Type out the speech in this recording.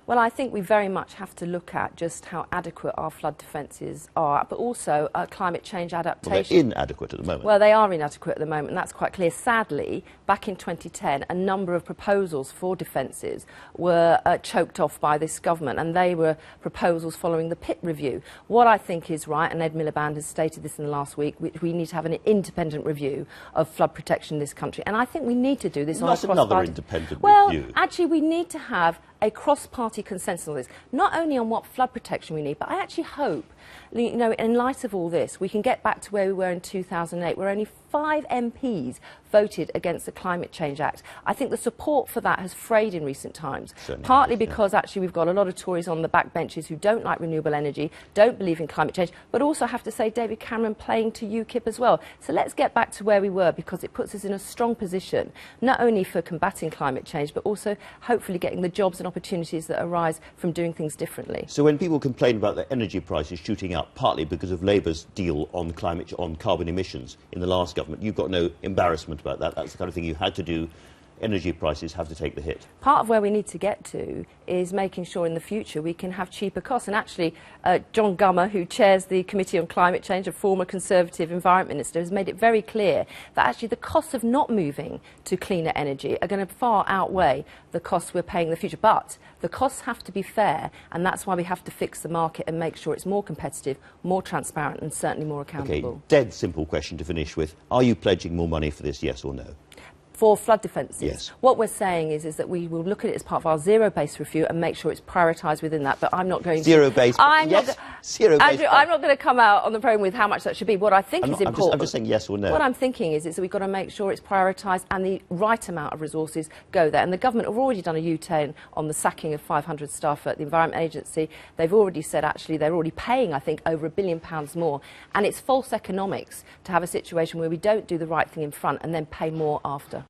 Well, I think we very much have to look at just how adequate our flood defences are, but also climate change adaptation. Well, they're inadequate at the moment. Well, they are inadequate at the moment, and that's quite clear. Sadly, back in 2010, a number of proposals for defences were choked off by this government, and they were proposals following the Pitt review. What I think is right, and Ed Miliband has stated this in the last week, we need to have an independent review of flood protection in this country, and I think we need to do this on a cross-party... Not another independent review. Well, actually, we need to have a cross-party consensus on this, not only on what flood protection we need, but I actually hope, you know, in light of all this, we can get back to where we were in 2008, where only 5 MPs voted against the Climate Change Act. I think the support for that has frayed in recent times, partly because actually we've got a lot of Tories on the backbenches who don't like renewable energy, don't believe in climate change, but also I have to say David Cameron playing to UKIP as well. So let's get back to where we were, because it puts us in a strong position, not only for combating climate change, but also hopefully getting the jobs and opportunities that arise from doing things differently. So when people complain about the energy prices shooting up, partly because of Labour's deal on carbon emissions in the last government, you've got no embarrassment about that. That's the kind of thing you had to do. Energy prices have to take the hit. Part of where we need to get to is making sure in the future we can have cheaper costs. And actually, John Gummer, who chairs the Committee on Climate Change, a former Conservative Environment Minister, has made it very clear that actually the costs of not moving to cleaner energy are going to far outweigh the costs we're paying in the future. But the costs have to be fair, and that's why we have to fix the market and make sure it's more competitive, more transparent, and certainly more accountable. OK, dead simple question to finish with. Are you pledging more money for this, yes or no? For flood defences, yes. What we're saying is that we will look at it as part of our zero-based review and make sure it's prioritised within that. But I'm not going to... Zero-based, yes, zero-based. Andrew, I'm not going to come out on the programme with how much that should be. What I think is important... I'm just saying yes or no. What I'm thinking is that we've got to make sure it's prioritised and the right amount of resources go there. And the government have already done a U-turn on the sacking of 500 staff at the Environment Agency. They've already said, actually, they're already paying, I think, over £1 billion more. And it's false economics to have a situation where we don't do the right thing in front and then pay more after.